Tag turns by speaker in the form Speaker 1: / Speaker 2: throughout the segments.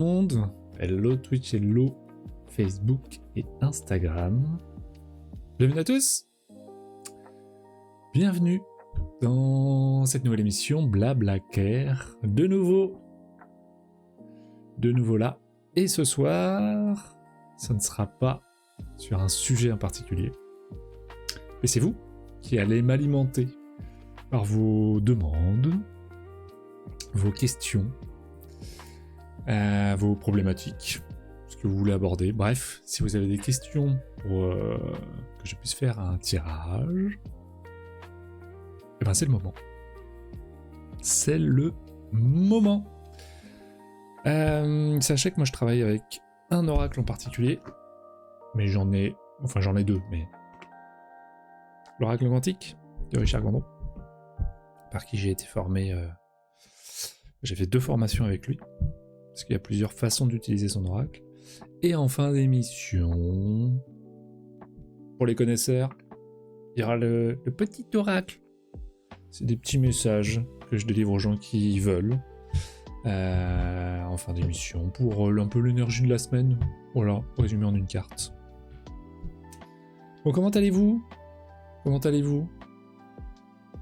Speaker 1: Monde, hello Twitch, hello Facebook et Instagram. Bienvenue à tous. Bienvenue dans cette nouvelle émission Blablacar. De nouveau là. Et ce soir, ça ne sera pas sur un sujet en particulier. Mais c'est vous qui allez m'alimenter par vos demandes, vos questions, vos problématiques, ce que vous voulez aborder. Bref, si vous avez des questions pour que je puisse faire un tirage, eh ben c'est le moment. C'est le moment. Sachez que moi je travaille avec un oracle en particulier, mais j'en ai deux, mais l'oracle quantique de Richard Gandon, par qui j'ai été formé. J'ai fait 2 formations avec lui, parce qu'il y a plusieurs façons d'utiliser son oracle. Et en fin d'émission, pour les connaisseurs, il y aura le petit oracle. C'est des petits messages que je délivre aux gens qui veulent en fin d'émission, pour un peu l'énergie de la semaine. Voilà, résumé en une carte. Bon, comment allez-vous ?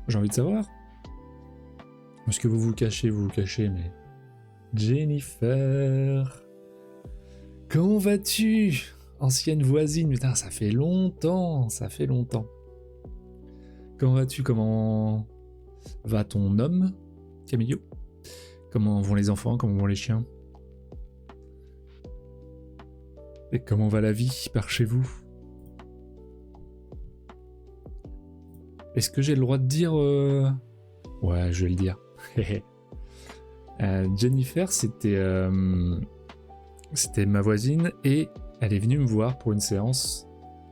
Speaker 1: J'ai envie de savoir. Est-ce que vous vous cachez, mais... Jennifer, comment vas-tu, ancienne voisine? Putain, ça fait longtemps. Comment vas-tu? Comment va ton homme, Camillo? Comment vont les enfants? Comment vont les chiens? Et comment va la vie par chez vous? Est-ce que j'ai le droit de dire Ouais, je vais le dire. Jennifer, c'était ma voisine et elle est venue me voir pour une séance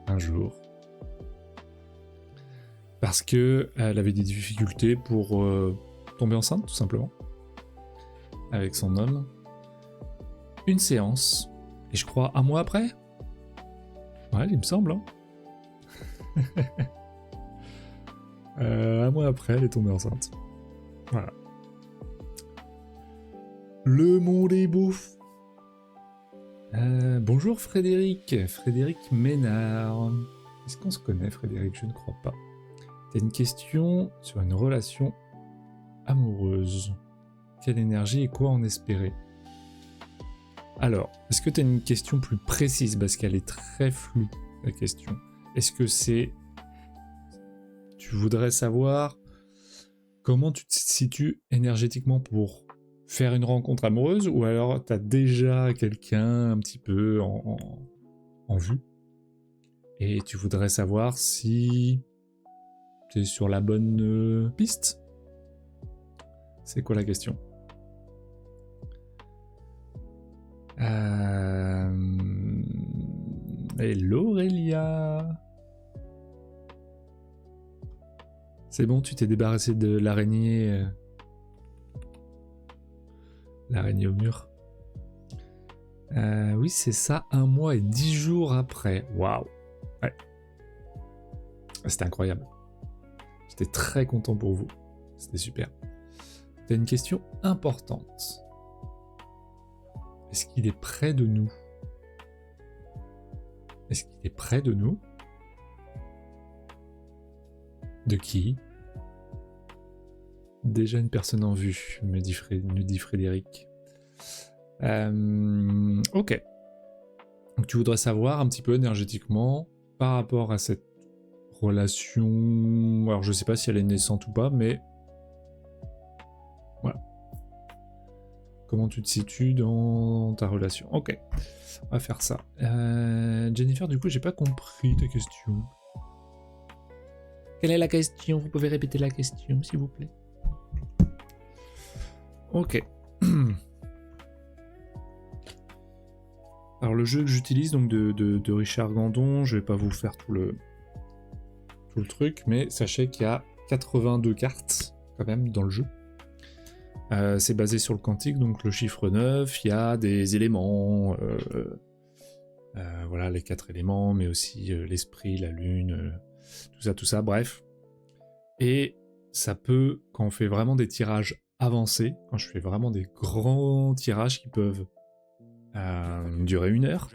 Speaker 1: un jour parce que elle avait des difficultés pour tomber enceinte, tout simplement, avec son homme. Une séance, et je crois un mois après. Ouais, il me semble. Hein. Un mois après, elle est tombée enceinte. Voilà. Le monde est beau. Bonjour Frédéric Ménard. Est-ce qu'on se connaît, Frédéric? Je ne crois pas. T'as une question sur une relation amoureuse. Quelle énergie et quoi en espérer? Alors, est-ce que t'as une question plus précise? Parce qu'elle est très floue, la question. Est-ce que c'est... Tu voudrais savoir comment tu te situes énergétiquement pour faire une rencontre amoureuse, ou alors t'as déjà quelqu'un un petit peu en vue et tu voudrais savoir si t'es sur la bonne piste? C'est quoi la question? Hello Aurélia. C'est bon, tu t'es débarrassé de l'araignée l'araignée au mur. Oui, c'est ça, 1 mois et 10 jours après. Waouh. Ouais. C'était incroyable. J'étais très content pour vous. C'était super. T'as une question importante. Est-ce qu'il est près de nous? De qui? Déjà une personne en vue, me dit Frédéric. Ok. Donc tu voudrais savoir un petit peu énergétiquement par rapport à cette relation. Alors je sais pas si elle est naissante ou pas, mais voilà. Comment tu te situes dans ta relation? Ok. On va faire ça. Jennifer, du coup, j'ai pas compris ta question. Quelle est la question? Vous pouvez répéter la question, s'il vous plaît? Ok. Alors le jeu que j'utilise, donc de Richard Gandon, je vais pas vous faire tout le truc, mais sachez qu'il y a 82 cartes quand même dans le jeu. C'est basé sur le quantique, donc le chiffre 9, il y a des éléments, voilà les 4 éléments, mais aussi l'esprit, la lune, tout ça, bref. Et ça peut, quand on fait vraiment des tirages avancés, quand je fais vraiment des grands tirages qui peuvent Durer 1 heure.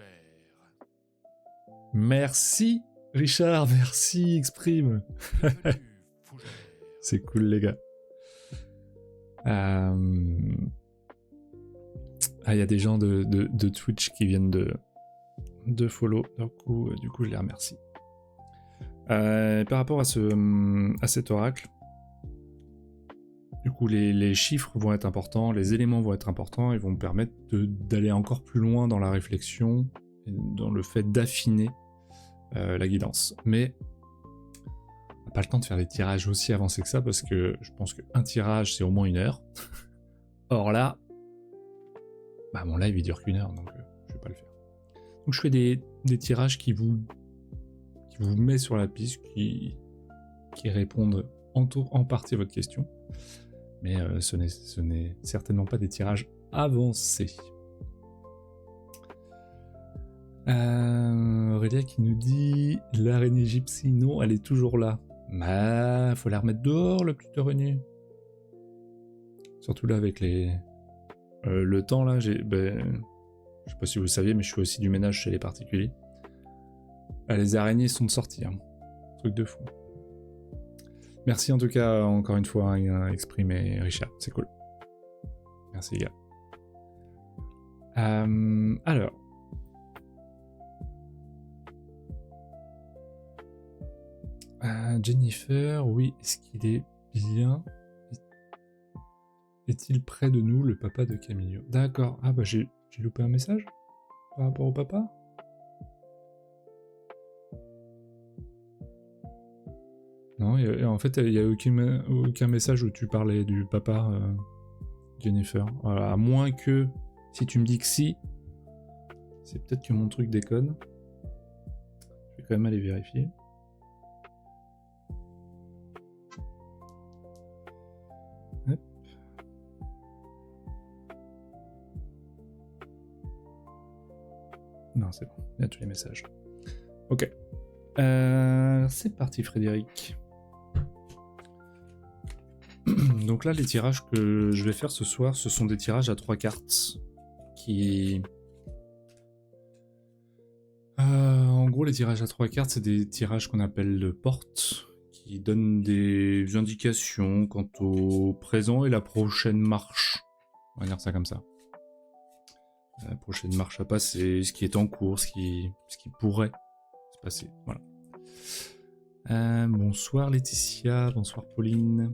Speaker 1: Merci Richard, merci Exprime. C'est cool les gars. Ah, il y a des gens de Twitch qui viennent de follow, du coup je les remercie. Par rapport à cet oracle, du coup les chiffres vont être importants, les éléments vont être importants, ils vont me permettre d'aller encore plus loin dans la réflexion, et dans le fait d'affiner la guidance. Mais on n'a pas le temps de faire des tirages aussi avancés que ça, parce que je pense qu'un tirage c'est au moins 1 heure. Or là, bah mon live il dure qu'1 heure, donc je vais pas le faire. Donc je fais des tirages qui vous met sur la piste, qui répondent en partie à votre question, mais ce n'est certainement pas des tirages avancés. Aurélia qui nous dit l'araignée gypsy, non, elle est toujours là. Bah, faut la remettre dehors, la petite araignée. Surtout là avec le temps là, je sais pas si vous le saviez, mais je fais aussi du ménage chez les particuliers. Les araignées sont de sortie, hein. Truc de fou. Merci en tout cas, encore une fois, Exprime et Richard, c'est cool. Merci les gars. Alors. Jennifer, oui, est-ce qu'il est bien? Est-il près de nous, le papa de Camillo? D'accord, ah bah j'ai loupé un message par rapport au papa? Non, en fait, il n'y a aucun message où tu parlais du papa, Jennifer. Voilà, à moins que, si tu me dis que si, c'est peut-être que mon truc déconne. Je vais quand même aller vérifier. Hop. Non, c'est bon, il y a tous les messages. Ok. C'est parti, Frédéric. Donc là, les tirages que je vais faire ce soir, ce sont des tirages à 3 cartes. En gros, les tirages à 3 cartes, c'est des tirages qu'on appelle de portes, qui donnent des indications quant au présent et la prochaine marche. On va dire ça comme ça. La prochaine marche à passer, ce qui est en cours, ce qui pourrait se passer. Voilà. Bonsoir Laetitia, bonsoir Pauline.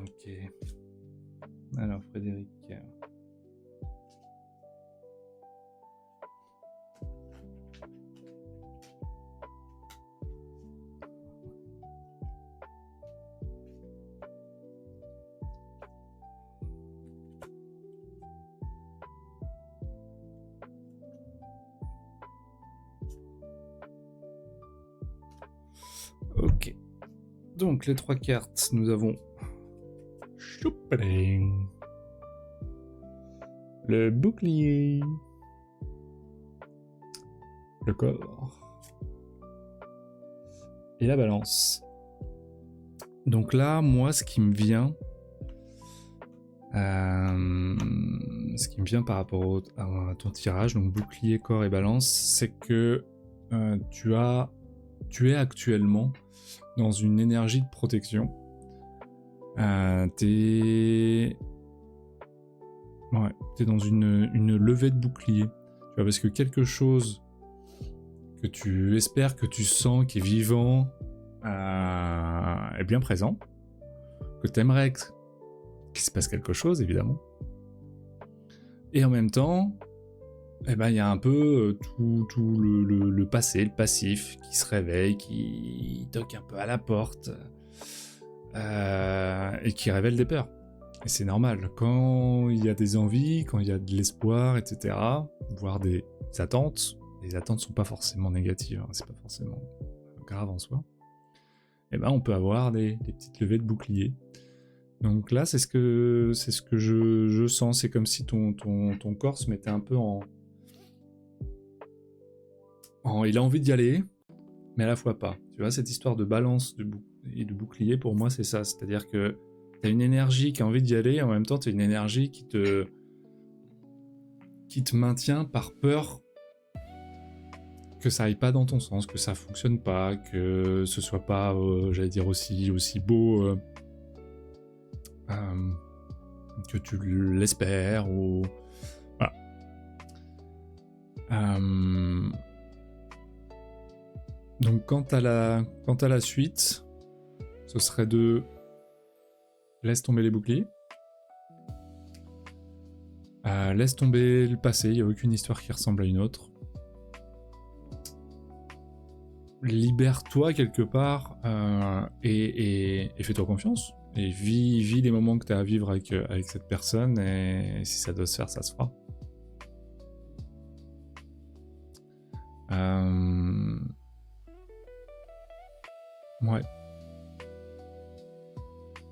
Speaker 1: Ok. Alors Frédéric. Ok. Donc les 3 cartes, nous avons le bouclier, le corps et la balance. Donc là, moi, ce qui me vient par rapport à ton tirage, donc bouclier, corps et balance, c'est que tu es actuellement dans une énergie de protection. T'es dans une levée de bouclier. Tu vois, parce que quelque chose que tu espères, que tu sens, qui est vivant, est bien présent, que t'aimerais qu'il se passe quelque chose, évidemment. Et en même temps, il y a un peu tout le passé, le passif, qui se réveille, qui toque un peu à la porte, et qui révèle des peurs. Et c'est normal, quand il y a des envies, quand il y a de l'espoir, etc., voire des attentes, les attentes sont pas forcément négatives, hein, c'est pas forcément grave en soi, et on peut avoir des petites levées de bouclier. Donc là, c'est ce que je sens, c'est comme si ton corps se mettait un peu il a envie d'y aller, mais à la fois pas. Tu vois, cette histoire de balance et de bouclier, pour moi, c'est ça. C'est-à-dire que T'as une énergie qui a envie d'y aller, et en même temps, t'as une énergie qui te maintient par peur que ça aille pas dans ton sens, que ça fonctionne pas, que ce soit pas, j'allais dire, aussi beau que tu l'espères, ou... Voilà. Donc quant à la suite, ce serait de... Laisse tomber les boucliers. Laisse tomber le passé, il n'y a aucune histoire qui ressemble à une autre. Libère-toi quelque part et fais-toi confiance. Et vis les moments que tu as à vivre avec cette personne, et si ça doit se faire, ça se fera. Ouais.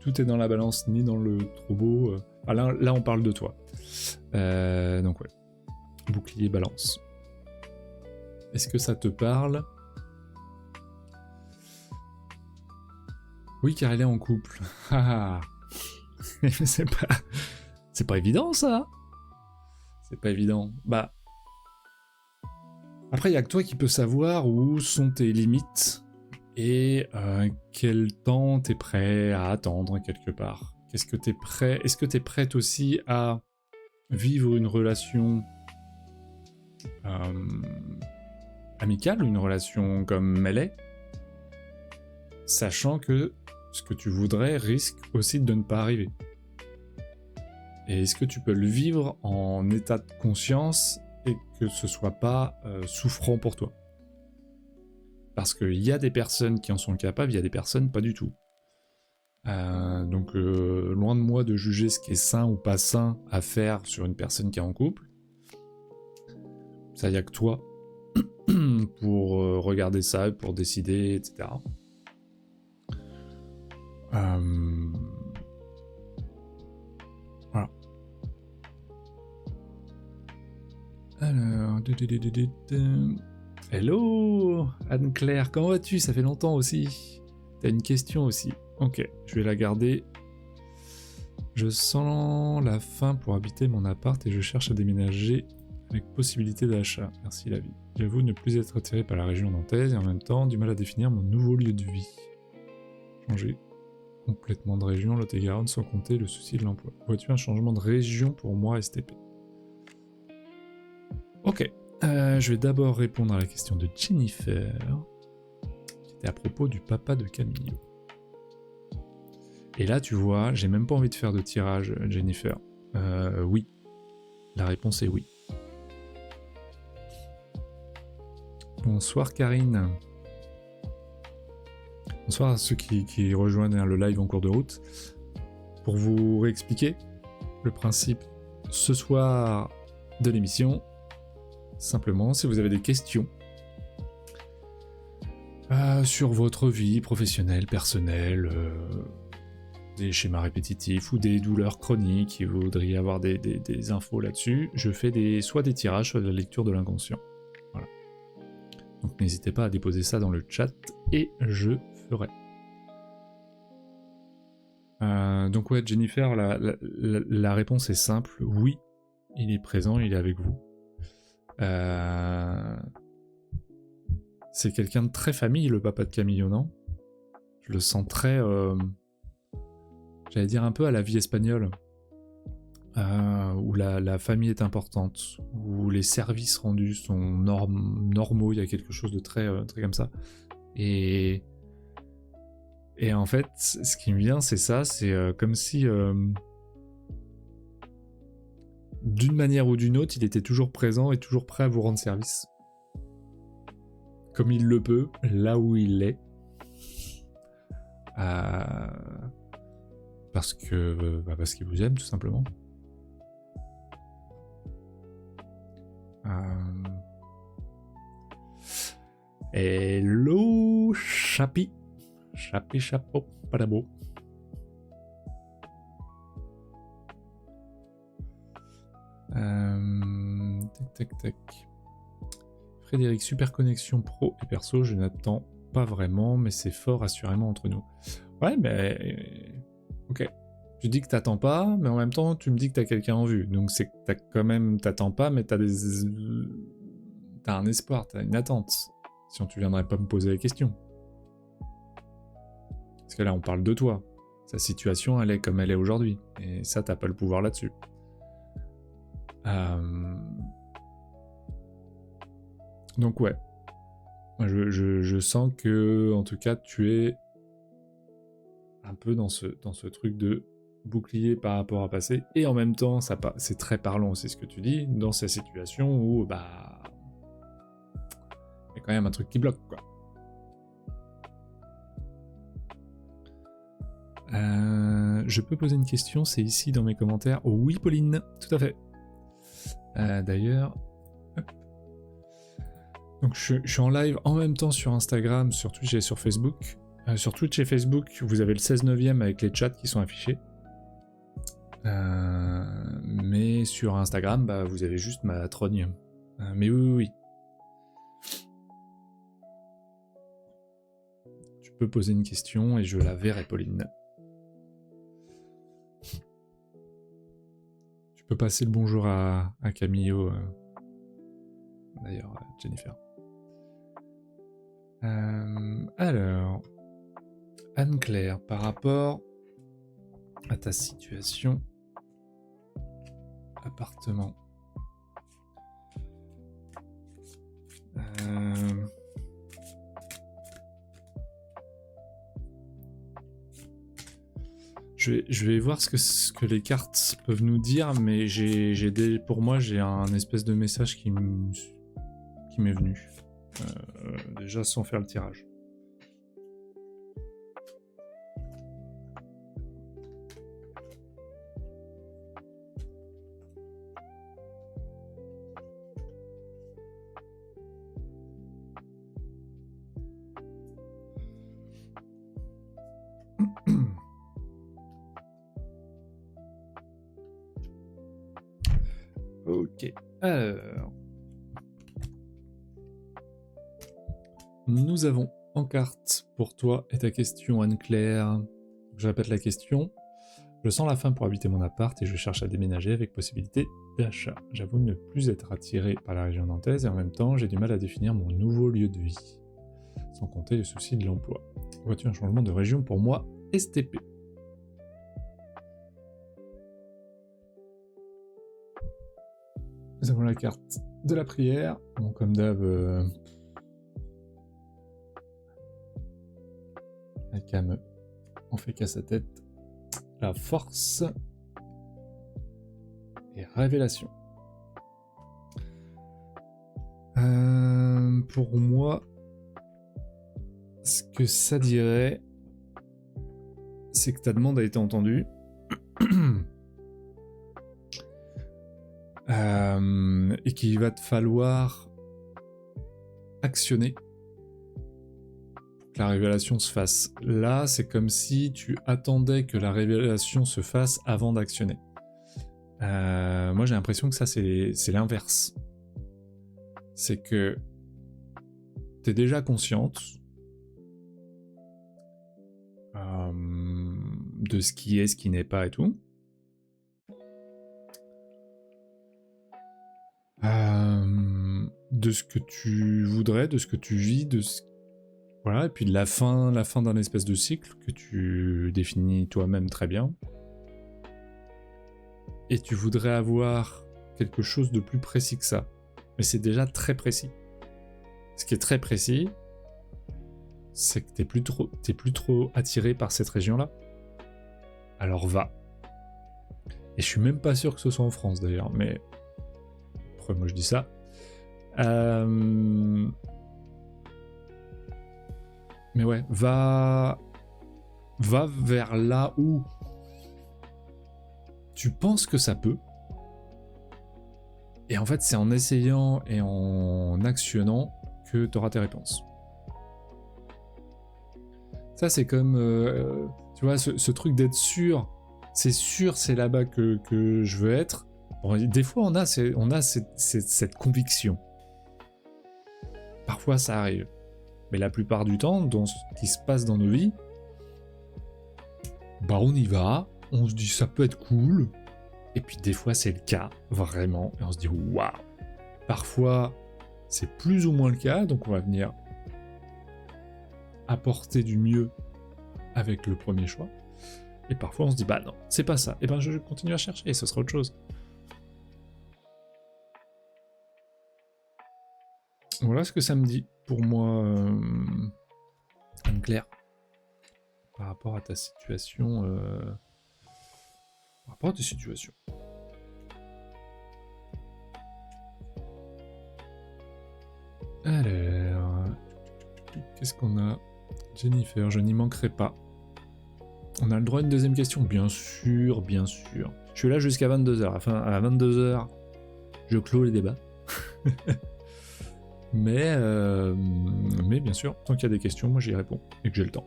Speaker 1: Tout est dans la balance, ni dans le trop beau. Ah, là, on parle de toi. Donc ouais. Bouclier, balance. Est-ce que ça te parle ? Oui, car elle est en couple. C'est pas évident, ça. C'est pas évident. Bah... Après, il n'y a que toi qui peux savoir où sont tes limites et quel temps t'es prêt à attendre quelque part. Est-ce que t'es prête aussi à vivre une relation amicale, une relation comme elle est, sachant que ce que tu voudrais risque aussi de ne pas arriver. Et est-ce que tu peux le vivre en état de conscience et que ce soit pas souffrant pour toi? Parce qu'il y a des personnes qui en sont capables, il y a des personnes pas du tout. Donc loin de moi de juger ce qui est sain ou pas sain à faire sur une personne qui est en couple. Ça, y a que toi pour regarder ça, pour décider, etc. Voilà. Alors... Hello Anne-Claire, comment vas-tu? Ça fait longtemps aussi. T'as une question aussi. Ok, je vais la garder. Je sens la fin pour habiter mon appart et je cherche à déménager avec possibilité d'achat. Merci la vie. J'avoue ne plus être attiré par la région nantaise et en même temps du mal à définir mon nouveau lieu de vie. Changer complètement de région, Lot-et-Garonne, sans compter le souci de l'emploi. Vois-tu un changement de région pour moi STP? Ok. Je vais d'abord répondre à la question de Jennifer, qui était à propos du papa de Camille. Et là, tu vois, j'ai même pas envie de faire de tirage, Jennifer. Oui. La réponse est oui. Bonsoir Karine. Bonsoir à ceux qui rejoignent le live en cours de route. Pour vous réexpliquer le principe ce soir de l'émission, simplement, si vous avez des questions sur votre vie professionnelle, personnelle, des schémas répétitifs ou des douleurs chroniques et vous voudriez avoir des infos là-dessus, je fais soit des tirages, soit de la lecture de l'inconscient. Voilà. Donc n'hésitez pas à déposer ça dans le chat et je ferai. Donc ouais, Jennifer, la réponse est simple, oui, il est présent, il est avec vous. C'est quelqu'un de très famille, le papa de Camille, non? Je le sens très... j'allais dire un peu à la vie espagnole, où la famille est importante, où les services rendus sont normaux, il y a quelque chose de très comme ça. Et en fait, ce qui me vient, c'est ça, c'est comme si... d'une manière ou d'une autre, il était toujours présent et toujours prêt à vous rendre service. Comme il le peut, là où il est. Parce qu'il vous aime, tout simplement. Hello, Chapi. Chapi, chapeau, padabo. Tac. Frédéric, super connexion pro et perso, je n'attends pas vraiment, mais c'est fort assurément entre nous. Ouais, mais... Ok. Tu dis que t'attends pas, mais en même temps, tu me dis que t'as quelqu'un en vue. Donc c'est que t'as quand même, t'attends pas, mais t'as un espoir, t'as une attente. Sinon, tu viendrais pas me poser la question. Parce que là, on parle de toi. Sa situation, elle est comme elle est aujourd'hui. Et ça, t'as pas le pouvoir là-dessus. Donc ouais. Je sens que, en tout cas, tu es un peu dans ce truc de bouclier par rapport à passé. Et en même temps, c'est très parlant aussi ce que tu dis, dans ces situations où, bah... il y a quand même un truc qui bloque, quoi. Je peux poser une question, c'est ici dans mes commentaires. Oh, oui, Pauline, tout à fait. D'ailleurs, hop. Donc je suis en live en même temps sur Instagram, sur Twitch et sur Facebook. Sur Twitch et Facebook, vous avez le 16/9 avec les chats qui sont affichés. Mais sur Instagram, bah, vous avez juste ma trogne. Mais oui. Tu peux poser une question et je la verrai, Pauline. Tu peux passer le bonjour à Camillo. D'ailleurs, Jennifer. Alors, Anne-Claire, par rapport à ta situation appartement. Je vais voir ce que les cartes peuvent nous dire, mais pour moi, j'ai un espèce de message qui m'est venu. Déjà sans faire le tirage. Ok, alors... Nous avons en carte pour toi et ta question, Anne-Claire. Je répète la question. Je sens la fin pour habiter mon appart et je cherche à déménager avec possibilité d'achat. J'avoue ne plus être attiré par la région nantaise et en même temps, j'ai du mal à définir mon nouveau lieu de vie. Sans compter le souci de l'emploi. Vois-tu un changement de région pour moi, STP? Nous avons la carte de la prière. Bon, comme d'hab, la cam, on fait qu'à sa tête. La force et révélation. Pour moi, ce que ça dirait, c'est que ta demande a été entendue. Et qu'il va te falloir actionner pour que la révélation se fasse. Là, c'est comme si tu attendais que la révélation se fasse avant d'actionner. Moi, j'ai l'impression que ça, c'est l'inverse. C'est que t'es déjà consciente de ce qui est, ce qui n'est pas et tout. De ce que tu voudrais, de ce que tu vis, voilà, et puis de la fin d'un espèce de cycle que tu définis toi-même très bien. Et tu voudrais avoir quelque chose de plus précis que ça. Mais c'est déjà très précis. Ce qui est très précis, c'est que t'es plus trop attiré par cette région-là. Alors va. Et je suis même pas sûr que ce soit en France d'ailleurs, mais... Après, moi je dis ça. Mais ouais, va vers là où tu penses que ça peut. Et en fait, c'est en essayant et en actionnant que tu auras tes réponses. Ça, c'est comme, tu vois, ce truc d'être sûr. C'est sûr, c'est là-bas que je veux être. Bon, des fois, on a cette conviction. Parfois, ça arrive. Mais la plupart du temps, dans ce qui se passe dans nos vies, bah on y va, on se dit ça peut être cool, et puis des fois c'est le cas, vraiment, et on se dit waouh. Parfois c'est plus ou moins le cas, donc on va venir apporter du mieux avec le premier choix, et parfois on se dit bah non, c'est pas ça, et ben je continue à chercher, et ce sera autre chose. Voilà ce que ça me dit pour moi, Anne-Claire, par rapport à ta situation, par rapport à tes situations. Alors, qu'est-ce qu'on a? Jennifer, je n'y manquerai pas. On a le droit à une deuxième question? Bien sûr, bien sûr. Je suis là jusqu'à 22h. Enfin, à 22h, je clôt les débats. mais bien sûr, tant qu'il y a des questions, moi j'y réponds, et que j'ai le temps.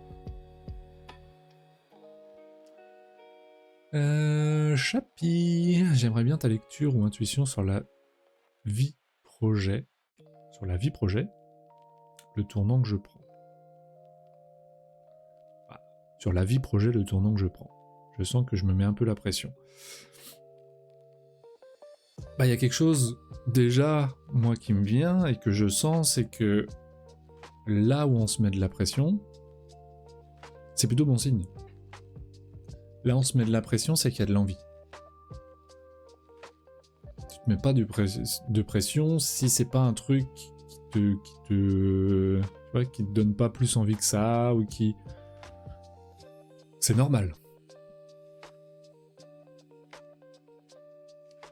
Speaker 1: Chapi, j'aimerais bien ta lecture ou intuition sur la vie projet. Sur la vie projet, le tournant que je prends. Ah, sur la vie projet, le tournant que je prends. Je sens que je me mets un peu la pression. Bah, il y a quelque chose, déjà, moi qui me vient et que je sens, c'est que là où on se met de la pression, c'est plutôt bon signe. Là, on se met de la pression, c'est qu'il y a de l'envie. Tu te mets pas de pression si c'est pas un truc qui te donne pas plus envie que ça, ou qui... C'est normal.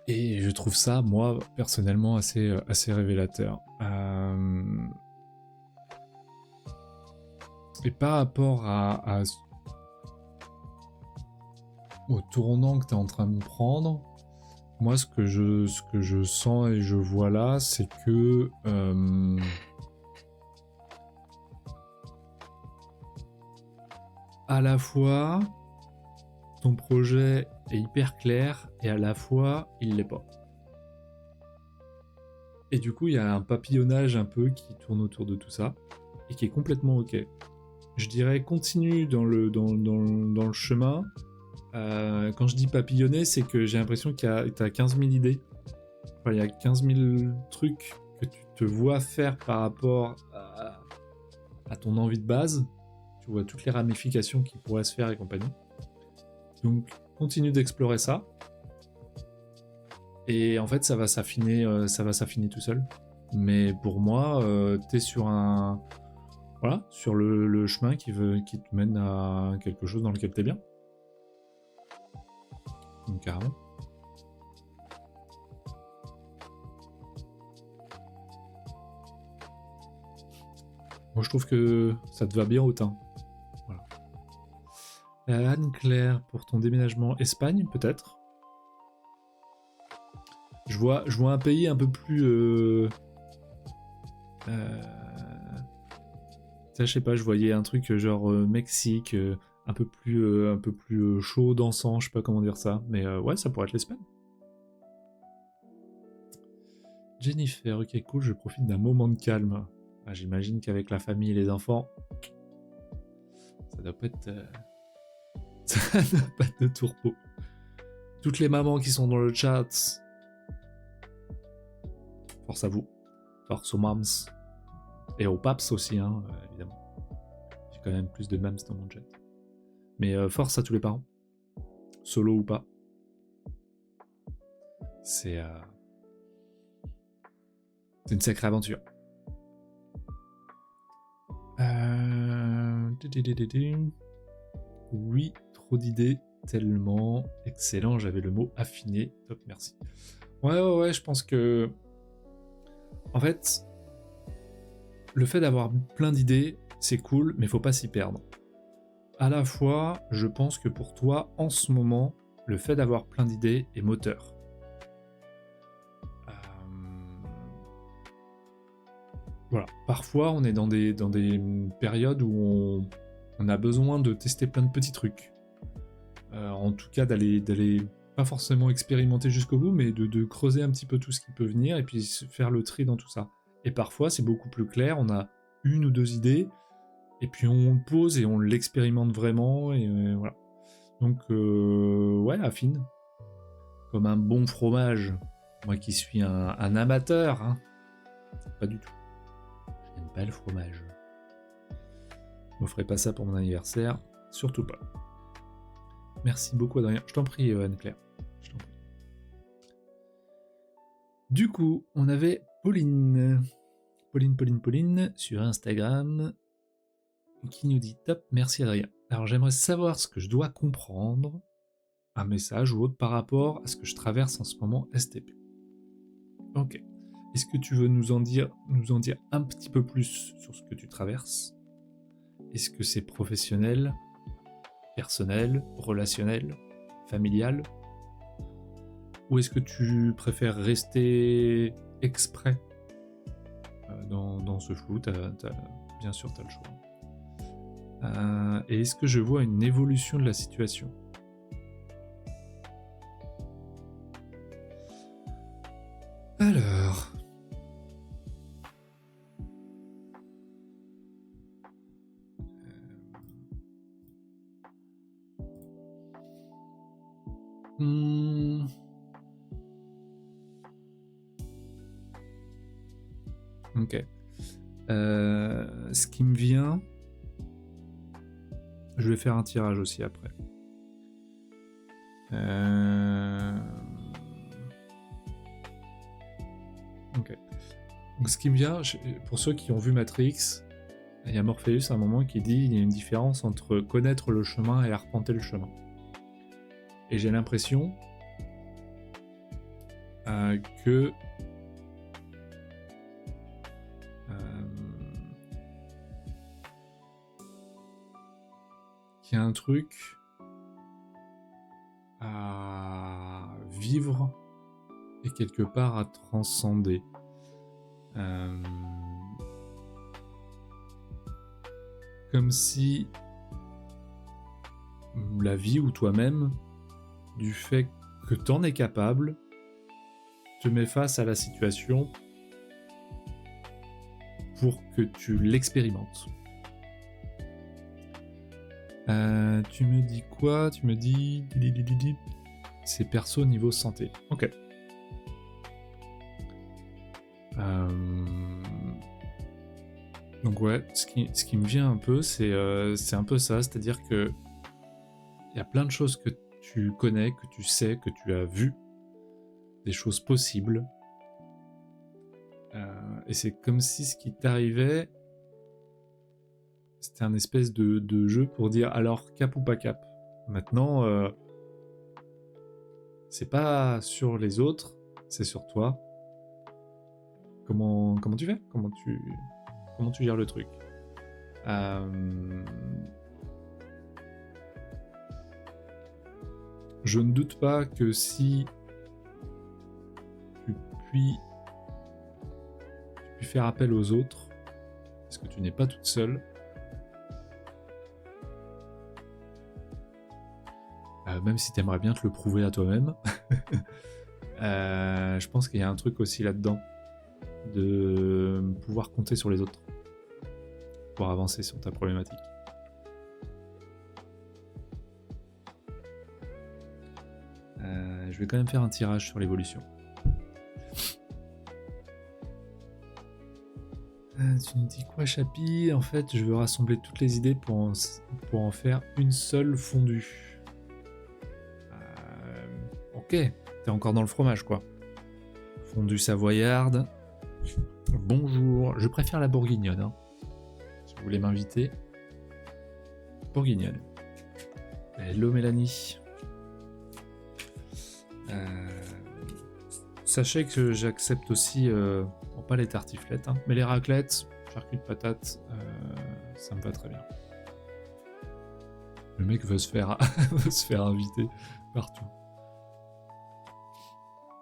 Speaker 1: Et je trouve ça, moi, personnellement, assez révélateur. Et par rapport au tournant que tu es en train de prendre, moi, ce que je sens et je vois là, c'est que... à la fois, ton projet est hyper clair, et à la fois, il l'est pas. Et du coup, il y a un papillonnage un peu qui tourne autour de tout ça, et qui est complètement ok. Je dirais, continue dans le chemin. Quand je dis papillonner, c'est que j'ai l'impression que tu as 15 000 idées. Enfin, il y a 15 000 trucs que tu te vois faire par rapport à ton envie de base. Tu vois toutes les ramifications qui pourraient se faire et compagnie. Donc, continue d'explorer ça. Et en fait, ça va s'affiner tout seul. Mais pour moi, t'es sur un... Voilà, sur le chemin qui te mène à quelque chose dans lequel t'es bien. Donc, carrément. Moi, je trouve que ça te va bien au teint. Voilà. Anne-Claire, pour ton déménagement, Espagne, peut-être. Je vois un pays un peu plus... Ça, je sais pas, je voyais un truc genre Mexique, un peu plus chaud, dansant, je sais pas comment dire ça. Mais ouais, ça pourrait être l'Espagne. Jennifer, ok, cool, je profite d'un moment de calme. Ah, j'imagine qu'avec la famille et les enfants, ça doit pas être... ça doit pas être de tourpeau. Toutes les mamans qui sont dans le chat, force à vous. Force aux mams. Et aux paps aussi, hein, évidemment. J'ai quand même plus de mams dans mon chat. Mais force à tous les parents. Solo ou pas. C'est une sacrée aventure. Oui, trop d'idées, tellement. Excellent, j'avais le mot affiné. Top, merci. Ouais, je pense que... En fait, le fait d'avoir plein d'idées, c'est cool, mais faut pas s'y perdre. À la fois, je pense que pour toi, en ce moment, le fait d'avoir plein d'idées est moteur. Voilà. Parfois, on est dans des périodes où on a besoin de tester plein de petits trucs. En tout cas, d'aller pas forcément expérimenter jusqu'au bout, mais de creuser un petit peu tout ce qui peut venir et puis faire le tri dans tout ça. Et parfois, c'est beaucoup plus clair, on a une ou deux idées, et puis on le pose et on l'expérimente vraiment, et voilà. Donc, ouais, affine. Comme un bon fromage. Moi qui suis un amateur, hein. Pas du tout. J'aime pas le fromage. Je m'offrais pas ça pour mon anniversaire. Surtout pas. Merci beaucoup, Adrien. Je t'en prie, Anne-Claire. Je t'en prie. Du coup, on avait Pauline. Pauline sur Instagram qui nous dit top, merci Adrien. Alors j'aimerais savoir ce que je dois comprendre, un message ou autre par rapport à ce que je traverse en ce moment STP. Ok. Est-ce que tu veux nous en dire un petit peu plus sur ce que tu traverses? Est-ce que c'est professionnel, personnel, relationnel, familial? Ou est-ce que tu préfères rester exprès dans ce flou? Bien sûr, tu as le choix. Et est-ce que je vois une évolution de la situation? Alors... Ok. Ce qui me vient... Je vais faire un tirage aussi après. Ok. Donc ce qui me vient, pour ceux qui ont vu Matrix, il y a Morpheus à un moment qui dit il y a une différence entre connaître le chemin et arpenter le chemin. Et j'ai l'impression que qu'il y a un truc à vivre et quelque part à transcender. Comme si la vie ou toi-même, du fait que t'en es capable, te met face à la situation pour que tu l'expérimentes. Tu me dis quoi? Tu me dis... C'est perso niveau santé. Ok. Donc ouais, ce qui me vient un peu, c'est un peu ça, c'est-à-dire que il y a plein de choses que tu connais, que tu sais, que tu as vu, des choses possibles, et c'est comme si ce qui t'arrivait, c'était un espèce de jeu pour dire alors cap ou pas cap. Maintenant, c'est pas sur les autres, c'est sur toi. Comment tu fais? Comment tu gères le truc? Je ne doute pas que si tu puis faire appel aux autres, parce que tu n'es pas toute seule, même si tu aimerais bien te le prouver à toi-même, je pense qu'il y a un truc aussi là-dedans, de pouvoir compter sur les autres pour avancer sur ta problématique. Je vais quand même faire un tirage sur l'évolution. Tu nous dis quoi, Chapi? En fait, je veux rassembler toutes les idées pour en faire une seule fondue. Ok, t'es encore dans le fromage, quoi. Fondue savoyarde. Bonjour, je préfère la bourguignonne. Hein. Si vous voulez m'inviter. Bourguignonne. Hello Mélanie. Sachez que j'accepte aussi, bon, pas les tartiflettes, hein, mais les raclettes, charcuterie de patates, ça me va très bien. Le mec veut se faire, veut se faire inviter partout.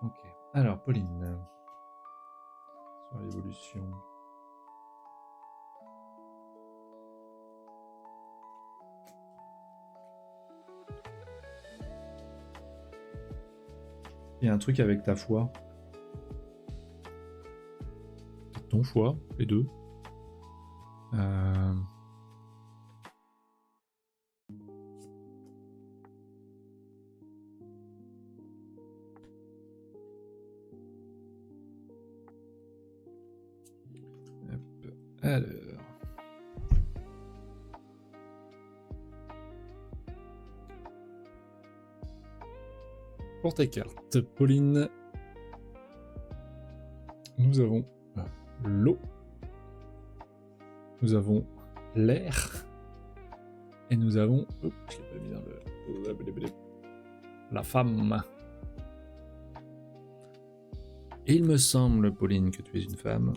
Speaker 1: Ok. Alors, Pauline, sur l'évolution. Il y a un truc avec ta foi. Ton foie, les deux. pour tes cartes, Pauline, nous avons l'eau, nous avons l'air, et nous avons... Oh, je l'ai pas mis dans le... La femme. Et il me semble, Pauline, que tu es une femme.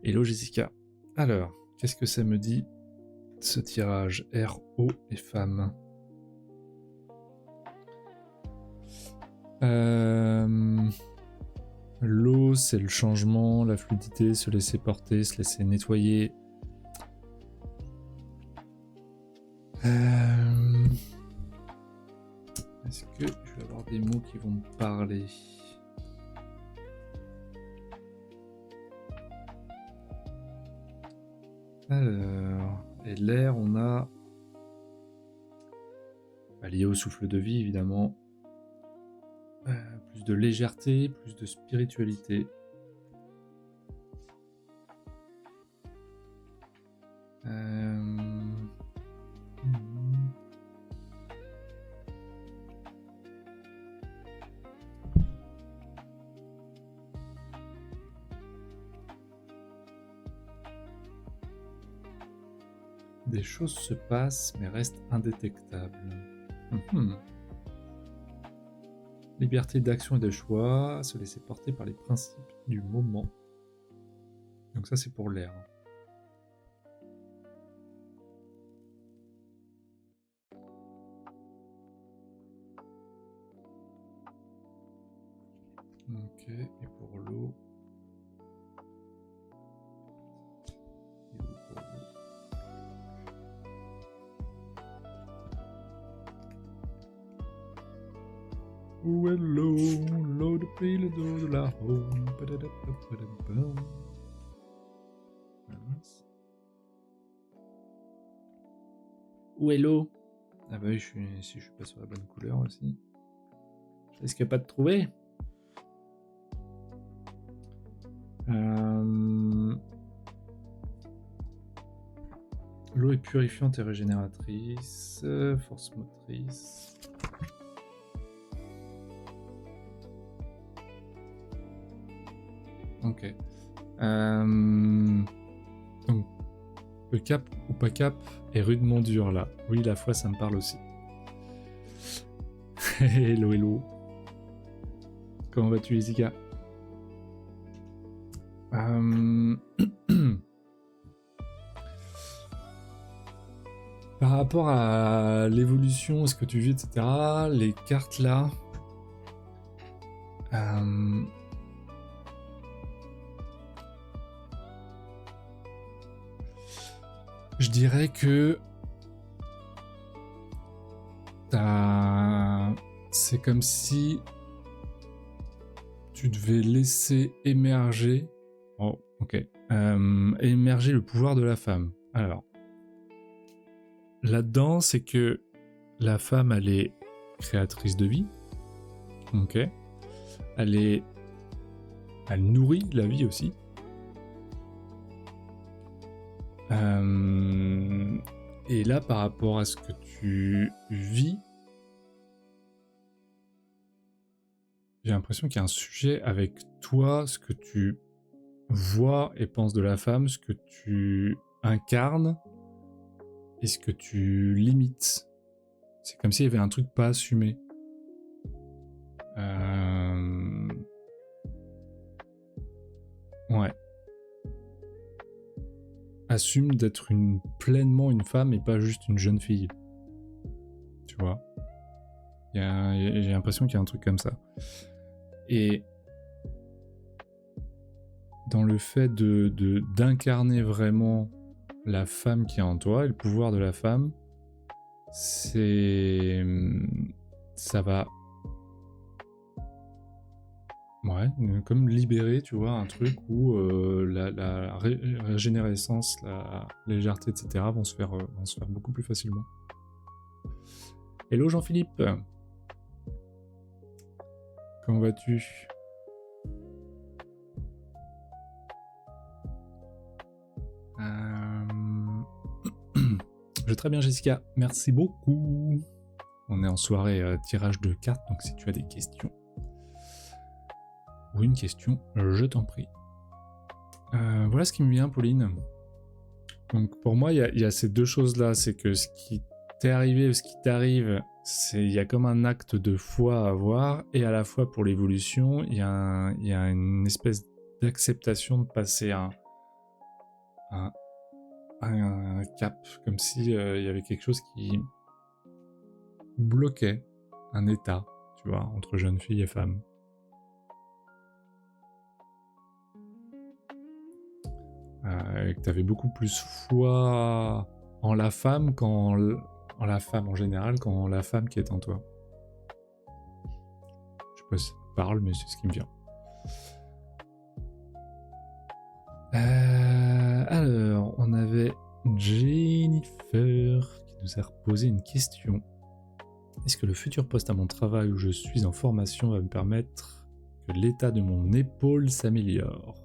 Speaker 1: Hello Jessica. Alors, qu'est-ce que ça me dit, ce tirage R, O et femme? L'eau, c'est le changement, la fluidité, se laisser porter, se laisser nettoyer. Est-ce que je vais avoir des mots qui vont me parler? Alors, et l'air, on a lié au souffle de vie, évidemment. Plus de légèreté, plus de spiritualité. Des choses se passent mais restent indétectables. Liberté d'action et de choix, se laisser porter par les principes du moment. Donc ça c'est pour l'air. Ok, et pour l'eau. Où est l'eau? L'eau depuis le dos de la home. Où est l'eau? Ah bah oui, si je suis pas sur la bonne couleur aussi. Je risque pas de trouver. L'eau est purifiante et régénératrice. Force motrice. Ok. Donc, le cap ou pas cap est rudement dur là. Oui, la foi, ça me parle aussi. Hello, hello. Comment vas-tu, Jessica? Par rapport à l'évolution, ce que tu vis, etc., les cartes là... je dirais que c'est comme si tu devais laisser émerger, émerger le pouvoir de la femme. Alors, là-dedans, c'est que la femme, elle est créatrice de vie, ok. Elle nourrit la vie aussi. Et là, par rapport à ce que tu vis, j'ai l'impression qu'il y a un sujet avec toi, ce que tu vois et penses de la femme, ce que tu incarnes et ce que tu limites. C'est comme s'il y avait un truc pas assumé. Ouais. Assume d'être pleinement une femme et pas juste une jeune fille. Tu vois, j'ai l'impression qu'il y a un truc comme ça. Et dans le fait d'incarner vraiment la femme qui est en toi et le pouvoir de la femme, ça va, ouais, comme libérer, tu vois, un truc où la régénérescence, la légèreté, etc. vont se faire beaucoup plus facilement. Hello Jean-Philippe, comment vas-tu? Je vais très bien Jessica, merci beaucoup. On est en soirée tirage de cartes, donc si tu as des questions ou une question, je t'en prie. Voilà ce qui me vient, Pauline. Donc pour moi, il y a ces deux choses-là, c'est que ce qui t'est arrivé ou ce qui t'arrive, il y a comme un acte de foi à avoir, et à la fois pour l'évolution, il y a une espèce d'acceptation de passer un cap, comme si il y avait quelque chose qui bloquait un état, tu vois, entre jeune fille et femme. Et que tu avais beaucoup plus foi en la femme en la femme en général qu'en la femme qui est en toi. Je sais pas si ça te parle, mais c'est ce qui me vient. Alors, on avait Jennifer qui nous a reposé une question. Est-ce que le futur poste à mon travail où je suis en formation va me permettre que l'état de mon épaule s'améliore?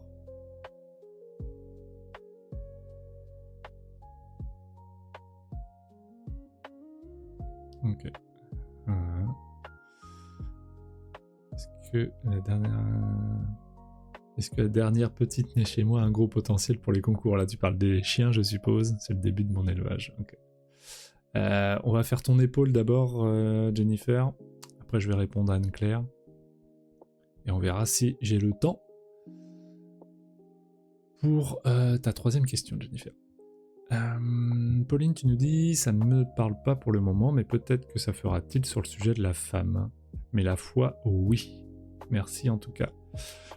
Speaker 1: Ok. Est-ce que la dernière petite naît chez moi a un gros potentiel pour les concours? Là, tu parles des chiens, je suppose. C'est le début de mon élevage. Okay. On va faire ton épaule d'abord, Jennifer. Après, je vais répondre à Anne-Claire. Et on verra si j'ai le temps pour ta troisième question, Jennifer. Pauline, tu nous dis, ça ne me parle pas pour le moment, mais peut-être que ça fera tilt sur le sujet de la femme. Mais la foi, oui. Merci en tout cas.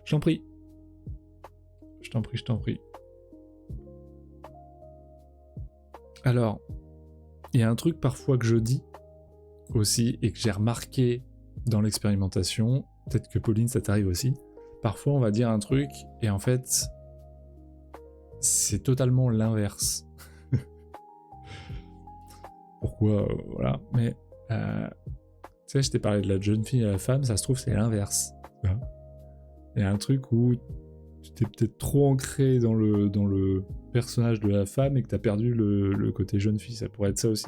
Speaker 1: Je t'en prie. Je t'en prie. Alors, il y a un truc parfois que je dis aussi et que j'ai remarqué dans l'expérimentation, peut-être que Pauline ça t'arrive aussi, parfois on va dire un truc et en fait c'est totalement l'inverse. Pourquoi voilà, mais tu sais, je t'ai parlé de la jeune fille à la femme, ça se trouve c'est l'inverse. Il y a un truc où tu t'es peut-être trop ancré dans le personnage de la femme et que t'as perdu le côté jeune fille, ça pourrait être ça aussi.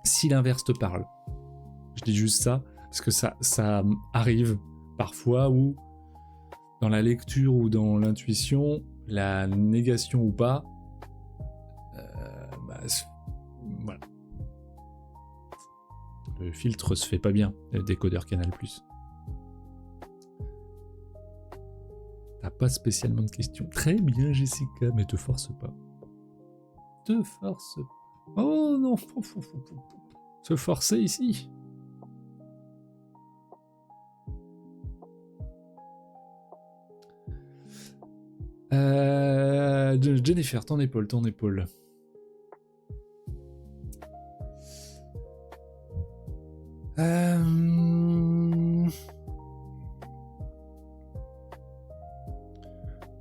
Speaker 1: Si l'inverse te parle, je dis juste ça, parce que ça arrive parfois où, dans la lecture ou dans l'intuition, la négation ou pas, voilà. Le filtre se fait pas bien, le décodeur Canal+. T'as pas spécialement de questions. Très bien, Jessica, mais te force pas. Te force pas. Oh non, se forcer ici. Jennifer, ton épaule.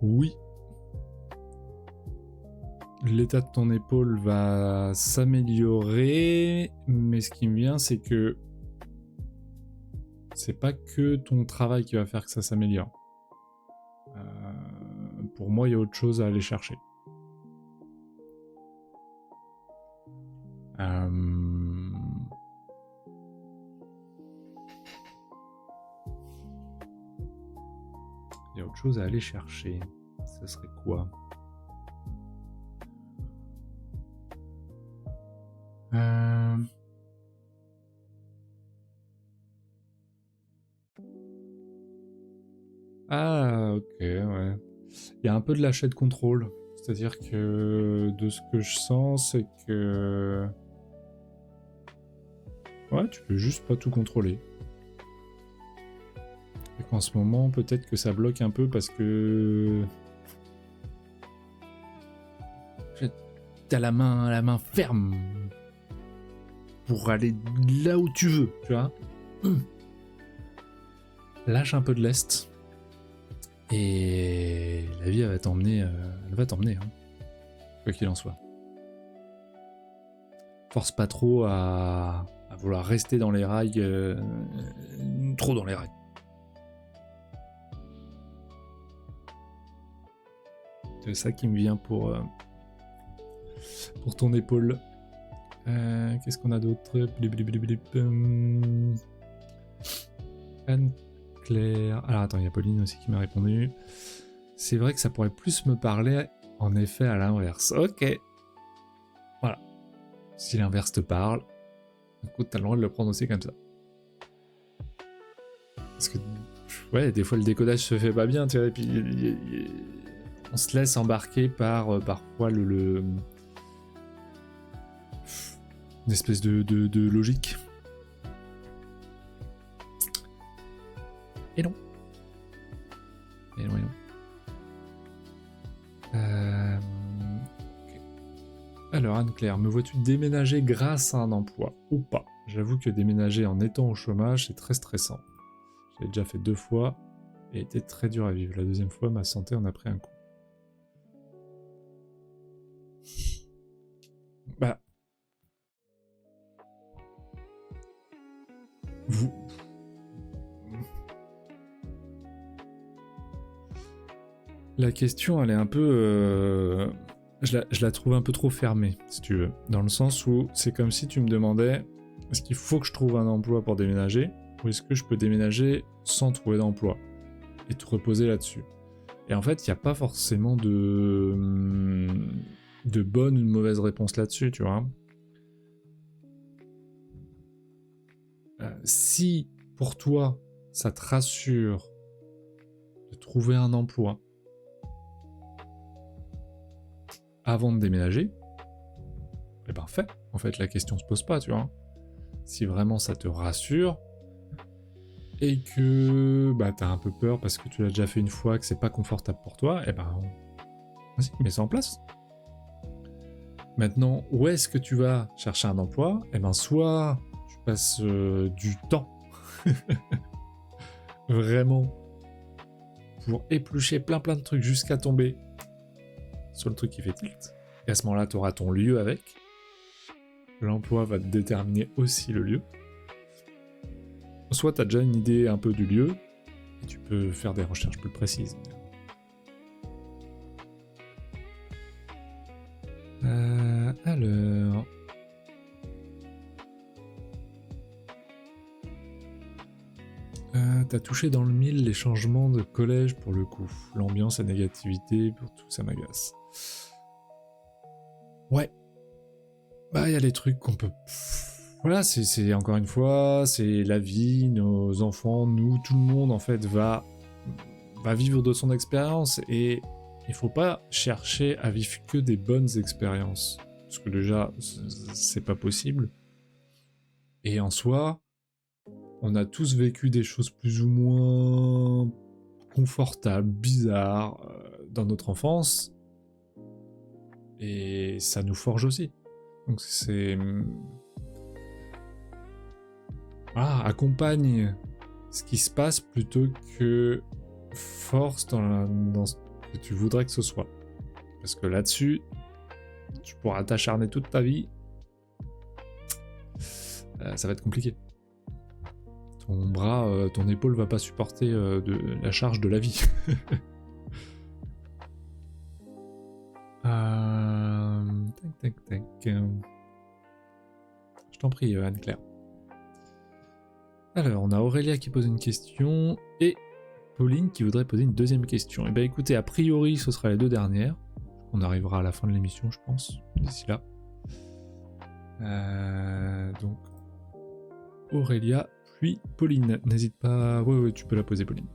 Speaker 1: Oui. L'état de ton épaule va s'améliorer, mais ce qui me vient, c'est que c'est pas que ton travail qui va faire que ça s'améliore. Pour moi, il y a autre chose à aller chercher. Il y a autre chose à aller chercher. Ça serait quoi? Ah, ok, ouais. Il y a un peu de lâcher de contrôle. C'est-à-dire que de ce que je sens, c'est que... Ouais, tu peux juste pas tout contrôler. Et qu'en ce moment, peut-être que ça bloque un peu parce que... T'as la main ferme pour aller là où tu veux, tu vois. Lâche un peu de lest. Et la vie, elle va t'emmener, hein. Quoi qu'il en soit. Force pas trop à vouloir rester dans les rails, trop dans les rails. C'est ça qui me vient pour ton épaule. Qu'est-ce qu'on a d'autre? Anne-Claire. Alors attends, il y a Pauline aussi qui m'a répondu. C'est vrai que ça pourrait plus me parler, en effet, à l'inverse. Ok. Voilà. Si l'inverse te parle, écoute, t'as le droit de le prendre aussi comme ça. Parce que, ouais, des fois le décodage se fait pas bien, tu vois, et puis on se laisse embarquer par parfois une espèce de logique. Et non. Et non, et non. Ok. Alors Anne-Claire, me vois-tu déménager grâce à un emploi ou pas? J'avoue que déménager en étant au chômage, c'est très stressant. J'ai déjà fait 2 fois et était très dur à vivre. La deuxième fois, ma santé en a pris un coup. Bah, vous... La question, elle est un peu... Je la trouve un peu trop fermée, si tu veux. Dans le sens où c'est comme si tu me demandais, est-ce qu'il faut que je trouve un emploi pour déménager, ou est-ce que je peux déménager sans trouver d'emploi et te reposer là-dessus. Et en fait, il n'y a pas forcément de bonne ou de mauvaise réponse là-dessus, tu vois. Si pour toi, ça te rassure de trouver un emploi avant de déménager, eh ben fais. En fait, la question se pose pas, tu vois. Si vraiment ça te rassure et que bah, t'as un peu peur parce que tu l'as déjà fait une fois, que c'est pas confortable pour toi, eh ben vas-y, mets ça en place. Maintenant, où est-ce que tu vas chercher un emploi? Eh ben soit tu passes du temps vraiment pour éplucher plein de trucs jusqu'à tomber sur le truc qui fait tilt. Et à ce moment-là, tu auras ton lieu avec. L'emploi va te déterminer aussi le lieu. Soit tu as déjà une idée un peu du lieu, et tu peux faire des recherches plus précises. Alors... t'as touché dans le mille les changements de collège pour le coup. L'ambiance, la négativité, pour tout ça m'agace. Ouais. Bah, il y a des trucs qu'on peut... Voilà, c'est encore une fois, c'est la vie, nos enfants, nous, tout le monde en fait va vivre de son expérience et il faut pas chercher à vivre que des bonnes expériences. Parce que déjà, c'est pas possible. Et en soi, on a tous vécu des choses plus ou moins confortables, bizarres dans notre enfance. Et ça nous forge aussi. Donc c'est... accompagne ce qui se passe plutôt que force dans ce que tu voudrais que ce soit. Parce que là-dessus, tu pourras t'acharner toute ta vie. Ça va être compliqué. Ton bras, ton épaule va pas supporter de la charge de la vie. Tac. Je t'en prie, Anne-Claire. Alors, on a Aurélia qui pose une question et Pauline qui voudrait poser une deuxième question. Eh bien écoutez, a priori, ce sera les deux dernières. On arrivera à la fin de l'émission, je pense, d'ici là. Donc, Aurélia, puis Pauline. N'hésite pas... Ouais, tu peux la poser, Pauline.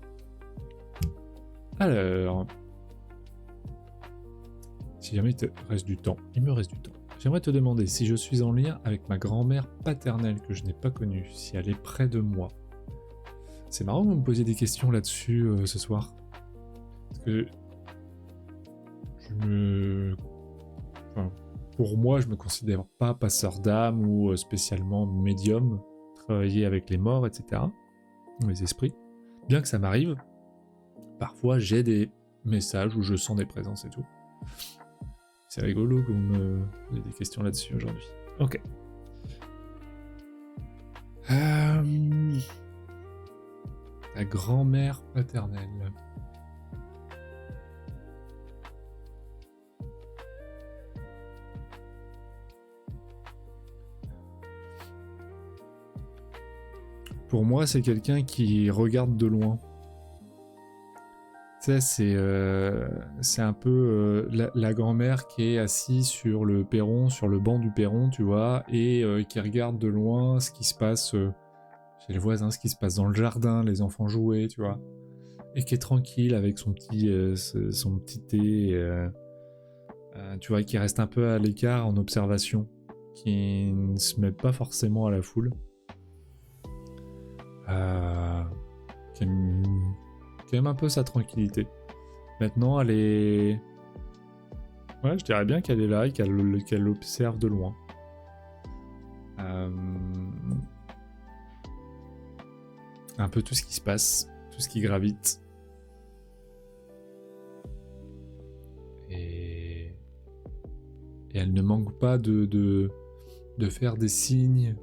Speaker 1: Alors... Si jamais il te reste du temps, il me reste du temps. J'aimerais te demander si je suis en lien avec ma grand-mère paternelle que je n'ai pas connue, si elle est près de moi. C'est marrant que vous me posiez des questions là-dessus ce soir. Parce que pour moi, je me considère pas passeur d'âme ou spécialement médium, travailler avec les morts, etc. Les esprits. Bien que ça m'arrive, parfois j'ai des messages où je sens des présences et tout. C'est rigolo que vous me posez des questions là-dessus aujourd'hui. Ok. La grand-mère paternelle. pour moi, c'est quelqu'un qui regarde de loin. Tu sais, c'est un peu la grand-mère qui est assise sur le perron, sur le banc du perron, tu vois, et qui regarde de loin ce qui se passe chez les voisins, ce qui se passe dans le jardin, les enfants jouer, tu vois, et qui est tranquille avec son petit thé, tu vois, qui reste un peu à l'écart en observation, qui ne se met pas forcément à la foule, qui aime un peu sa tranquillité. Maintenant, elle est... Ouais, je dirais bien qu'elle est là et qu'elle observe de loin. Un peu tout ce qui se passe, tout ce qui gravite. Et elle ne manque pas de faire des signes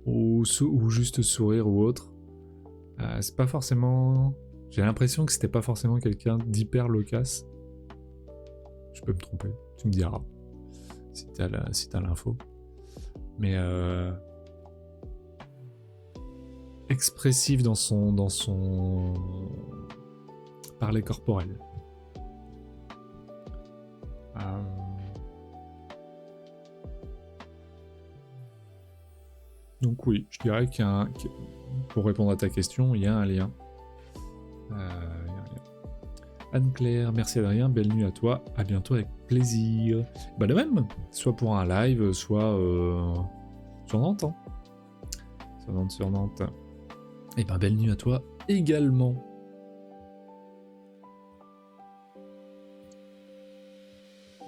Speaker 1: ou juste sourire ou autre. C'est pas forcément... J'ai l'impression que c'était pas forcément quelqu'un d'hyper loquace. Je peux me tromper, tu me diras si t'as l'info. Mais expressif dans son parler corporel. Donc oui, je dirais pour répondre à ta question, il y a un lien. Anne-Claire, merci Adrien, belle nuit à toi, à bientôt avec plaisir. Bah de même, soit pour un live, soit sur Nantes. Sur Nantes. Et ben belle nuit à toi également.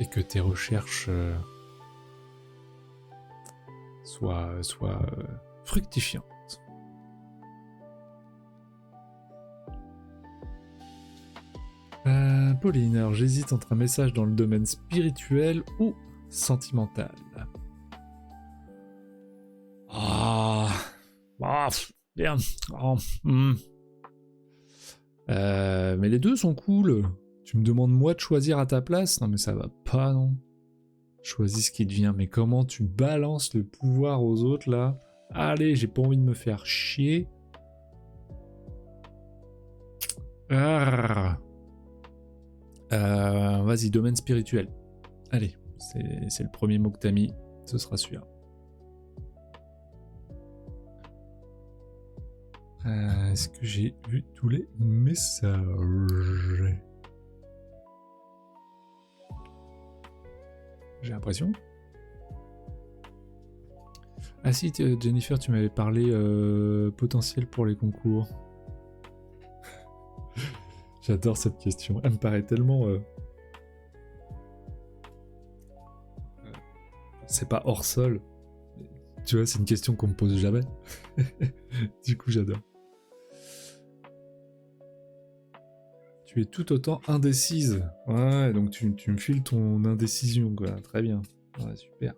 Speaker 1: Et que tes recherches soient fructifiantes. Pauline, alors j'hésite entre un message dans le domaine spirituel ou sentimental. Bien. Mais les deux sont cool. Tu me demandes moi de choisir à ta place? Non mais ça va pas, non. Choisis ce qui te vient. Mais comment tu balances le pouvoir aux autres là? Allez, j'ai pas envie de me faire chier. Vas-y, domaine spirituel. Allez, c'est le premier mot que t'as mis. Ce sera celui-là. Est-ce que j'ai vu tous les messages? J'ai l'impression. Ah si, Jennifer, tu m'avais parlé potentiel pour les concours. J'adore cette question. Elle me paraît tellement... C'est pas hors sol. Tu vois, c'est une question qu'on me pose jamais. Du coup, j'adore. Tu es tout autant indécise. Ouais, donc tu me files ton indécision, quoi. Très bien. Ouais, super.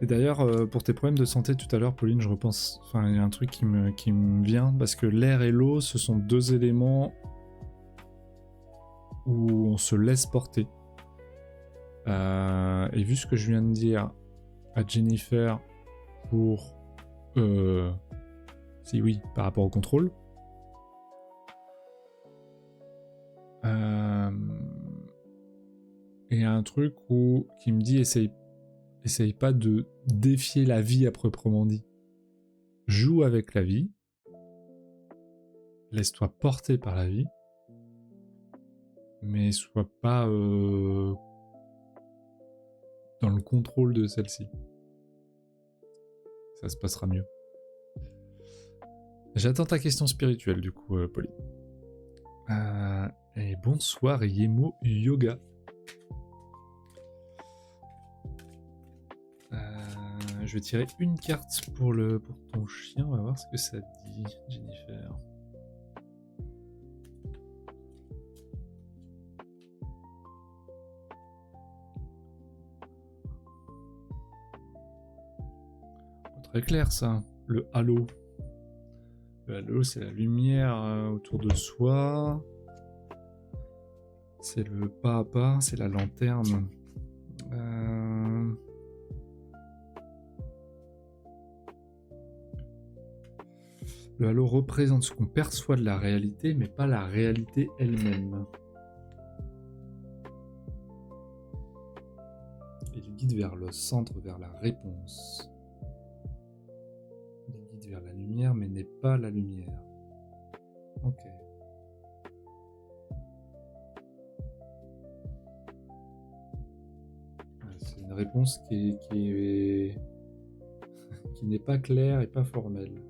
Speaker 1: Et d'ailleurs, pour tes problèmes de santé tout à l'heure, Pauline, je repense... Enfin, il y a un truc qui me vient, parce que l'air et l'eau, ce sont deux éléments où on se laisse porter. Et vu ce que je viens de dire à Jennifer pour... si oui, par rapport au contrôle... Et il y a un truc qui me dit essaye pas de défier la vie à proprement dit. Joue avec la vie. Laisse-toi porter par la vie. Mais sois pas dans le contrôle de celle-ci. Ça se passera mieux. J'attends ta question spirituelle du coup, Pauline. Et bonsoir Yemo Yoga. Je vais tirer une carte pour ton chien, on va voir ce que ça dit, Jennifer. Très clair ça, le halo. Le halo, c'est la lumière autour de soi. C'est le pas à pas, c'est la lanterne. Le halo représente ce qu'on perçoit de la réalité, mais pas la réalité elle-même. Il guide vers le centre, vers la réponse. Il guide vers la lumière, mais n'est pas la lumière. Ok. C'est une réponse qui n'est pas claire et pas formelle.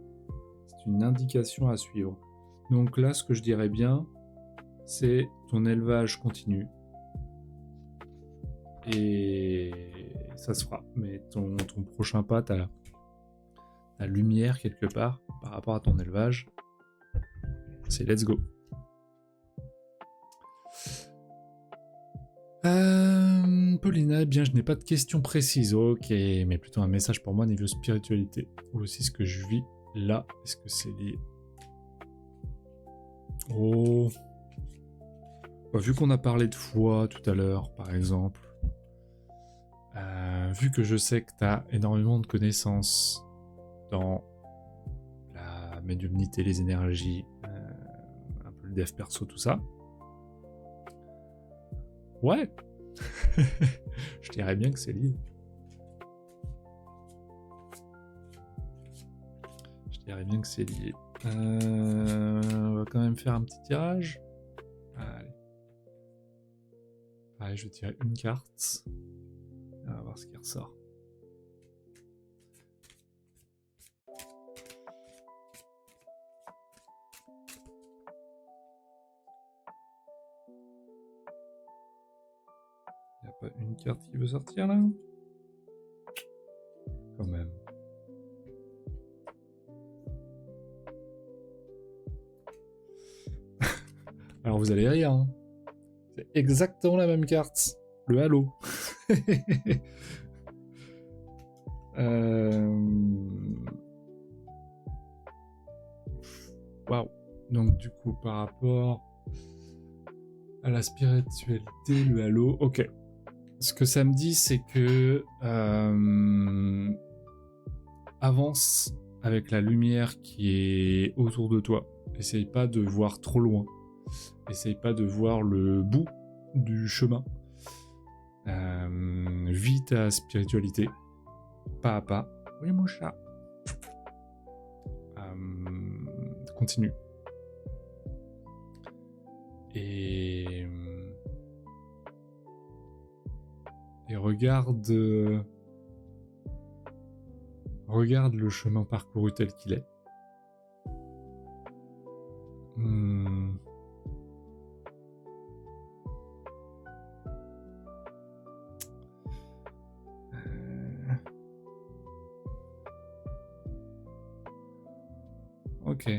Speaker 1: C'est une indication à suivre. Donc là, ce que je dirais bien, c'est ton élevage continue. Et ça se fera. Mais ton prochain pas, ta lumière quelque part par rapport à ton élevage, c'est let's go. Paulina, eh bien je n'ai pas de questions précises, ok, mais plutôt un message pour moi niveau spiritualité. Ou aussi ce que je vis là, est-ce que c'est lié? Oh, bah, vu qu'on a parlé de foi tout à l'heure, par exemple, vu que je sais que tu as énormément de connaissances dans la médiumnité, les énergies, un peu le dev perso, tout ça, ouais. Je dirais bien que c'est lié. On va quand même faire un petit tirage. Allez. Allez, je vais tirer une carte. On va voir ce qui ressort. Il n'y a pas une carte qui veut sortir là? Quand même. Alors vous allez rire, hein. C'est exactement la même carte. Le halo. Waouh. Donc du coup, par rapport à la spiritualité, le halo, ok. Ce que ça me dit, c'est que avance avec la lumière qui est autour de toi. Essaye pas de voir trop loin. Essaye pas de voir le bout du chemin. Vis ta spiritualité, pas à pas. Oui, mon chat. Continue. Et regarde le chemin parcouru tel qu'il est. Ok.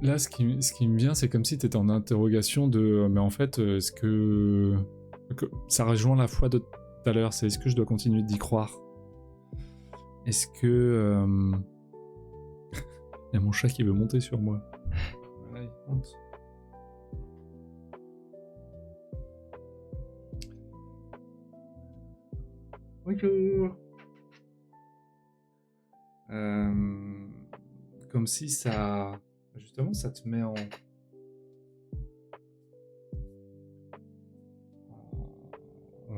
Speaker 1: Là, ce qui me vient, c'est comme si tu étais en interrogation de... Mais en fait, est-ce que... Ça rejoint la foi de tout à l'heure, c'est est-ce que je dois continuer d'y croire? Est-ce que... Il y a mon chat qui veut monter sur moi. Voilà, il monte. Bonjour. Comme si ça... Justement, ça te met en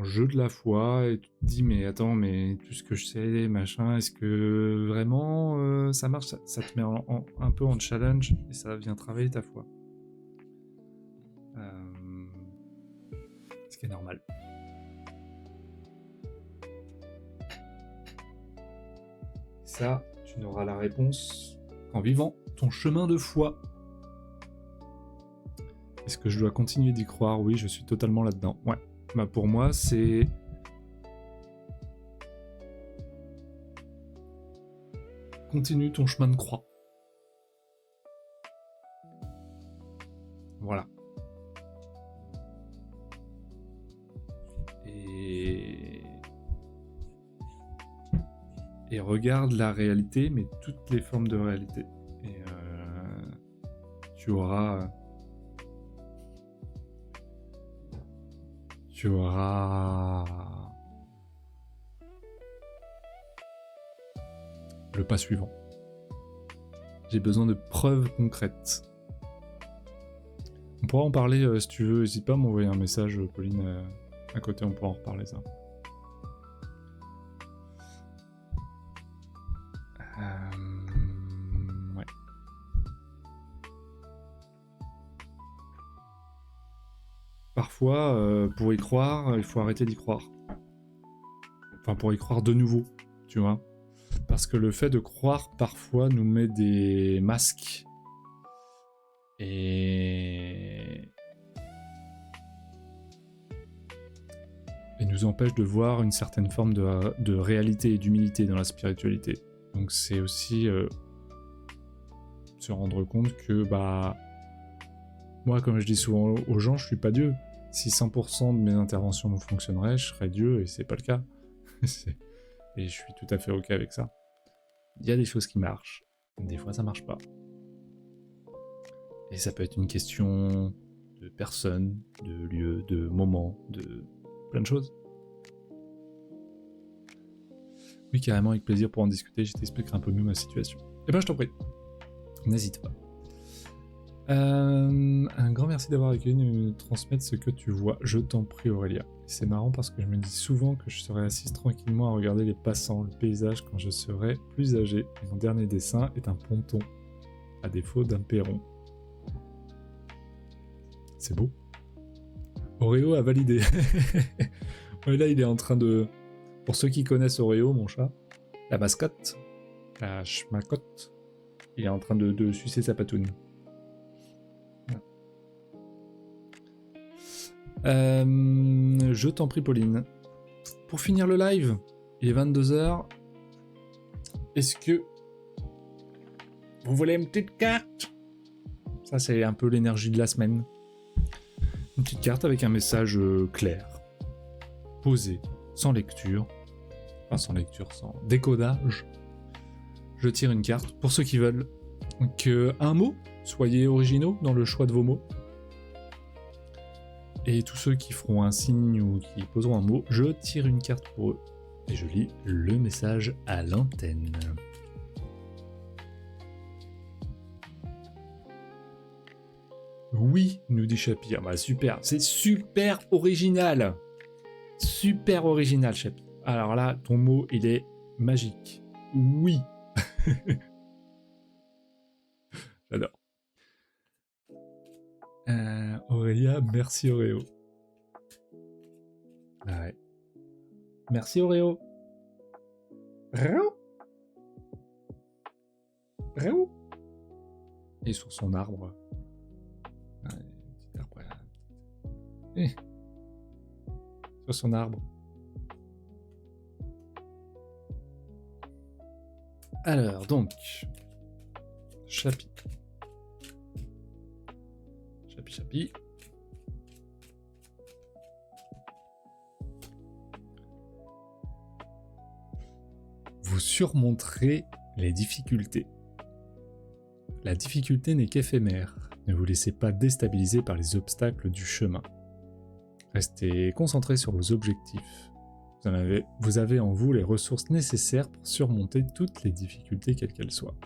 Speaker 1: jeu de la foi et tu te dis mais attends, mais tout ce que je sais, machin, est-ce que vraiment ça marche? Ça te met un peu en challenge et ça vient travailler ta foi. Ce qui est normal. Ça, tu n'auras la réponse qu'en vivant ton chemin de foi. Est-ce que je dois continuer d'y croire? Oui, je suis totalement là-dedans. Ouais. Bah pour moi, c'est... Continue ton chemin de croix. Voilà. et regarde la réalité, mais toutes les formes de réalité. Et tu auras le pas suivant. J'ai besoin de preuves concrètes. On pourra en parler si tu veux. N'hésite pas à m'envoyer un message, Pauline. À côté, on pourra en reparler ça. Ouais. Parfois, pour y croire, il faut arrêter d'y croire. Enfin, pour y croire de nouveau, tu vois. Parce que le fait de croire, parfois, nous met des masques. Et nous empêche de voir une certaine forme de réalité et d'humilité dans la spiritualité. Donc c'est aussi se rendre compte que, moi, comme je dis souvent aux gens, je suis pas Dieu. Si 100% de mes interventions nous fonctionneraient, je serais Dieu, et c'est pas le cas. Et je suis tout à fait ok avec ça. Il y a des choses qui marchent, des fois ça marche pas. Et ça peut être une question de personne, de lieu, de moment, de plein de choses. Oui, carrément, avec plaisir pour en discuter, je t'expliquerai un peu mieux ma situation. Eh ben, je t'en prie. N'hésite pas. Un grand merci d'avoir accueilli, nous transmettre ce que tu vois. Je t'en prie, Aurélia. C'est marrant parce que je me dis souvent que je serai assise tranquillement à regarder les passants, le paysage quand je serai plus âgé. Et mon dernier dessin est un ponton, à défaut d'un perron. C'est beau. Oreo a validé. Ouais, là, il est en train de... Pour ceux qui connaissent Oreo, mon chat, la mascotte, la schmacotte, il est en train de sucer sa patoune. Je t'en prie, Pauline. Pour finir le live, il est 22h. Est-ce que vous voulez une petite carte? Ça, c'est un peu l'énergie de la semaine. Une petite carte avec un message clair, posé, sans lecture. Enfin, sans lecture, sans décodage. Je tire une carte pour ceux qui veulent que un mot, soyez originaux dans le choix de vos mots. Et tous ceux qui feront un signe ou qui poseront un mot, je tire une carte pour eux. Et je lis le message à l'antenne. Oui, nous dit Chapi. Ah bah super, c'est super original. Super original, Chapi. Alors là, ton mot, il est magique. Oui. J'adore. Aurélia, merci Oreo. Ah ouais. Merci Oreo. Et sur son arbre. Petit arbre là. Sur son arbre. Alors, donc. Chapi. Chapi. Vous surmonterez les difficultés. La difficulté n'est qu'éphémère. Ne vous laissez pas déstabiliser par les obstacles du chemin. Restez concentré sur vos objectifs. Vous avez en vous les ressources nécessaires pour surmonter toutes les difficultés quelles qu'elles soient.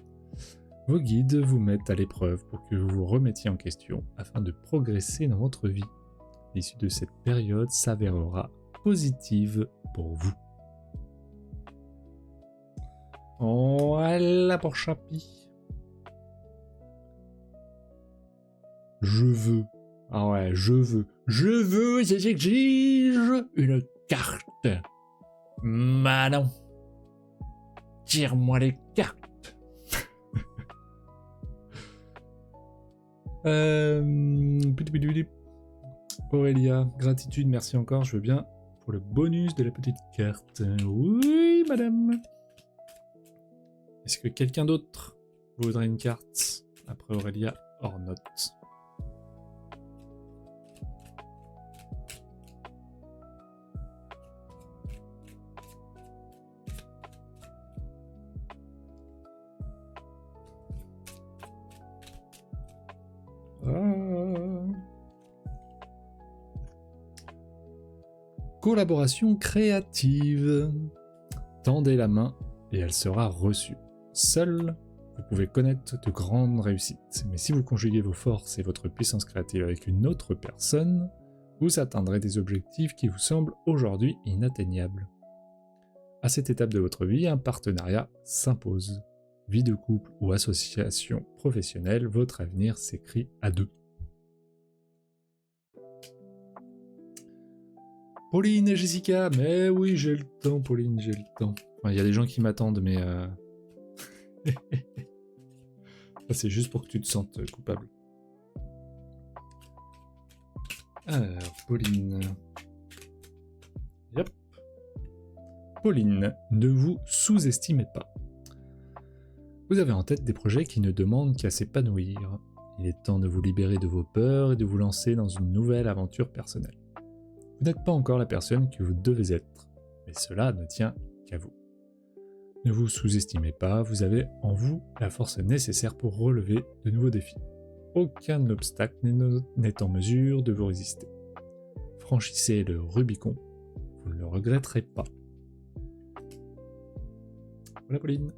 Speaker 1: Vos guides vous mettent à l'épreuve pour que vous vous remettiez en question afin de progresser dans votre vie. L'issue de cette période s'avérera positive pour vous. Voilà pour Chapi. Je veux. Ah ouais, j'exige une carte. Manon. Tire-moi les cartes. Aurélia, gratitude, merci encore, je veux bien pour le bonus de la petite carte. Oui, madame. Est-ce que quelqu'un d'autre voudrait une carte après Aurélia hors note? Collaboration créative. Tendez la main et elle sera reçue. Seul, vous pouvez connaître de grandes réussites. Mais si vous conjuguez vos forces et votre puissance créative avec une autre personne, vous atteindrez des objectifs qui vous semblent aujourd'hui inatteignables. À cette étape de votre vie, un partenariat s'impose. Vie de couple ou association professionnelle, votre avenir s'écrit à deux. Pauline et Jessica, mais oui, j'ai le temps, Pauline, j'ai le temps. Il y a des gens qui m'attendent, mais... c'est juste pour que tu te sentes coupable. Alors, Pauline... Yep. Pauline, ne vous sous-estimez pas. Vous avez en tête des projets qui ne demandent qu'à s'épanouir. Il est temps de vous libérer de vos peurs et de vous lancer dans une nouvelle aventure personnelle. Vous n'êtes pas encore la personne que vous devez être, mais cela ne tient qu'à vous. Ne vous sous-estimez pas, vous avez en vous la force nécessaire pour relever de nouveaux défis. Aucun obstacle n'est en mesure de vous résister. Franchissez le Rubicon, vous ne le regretterez pas. Voilà Pauline.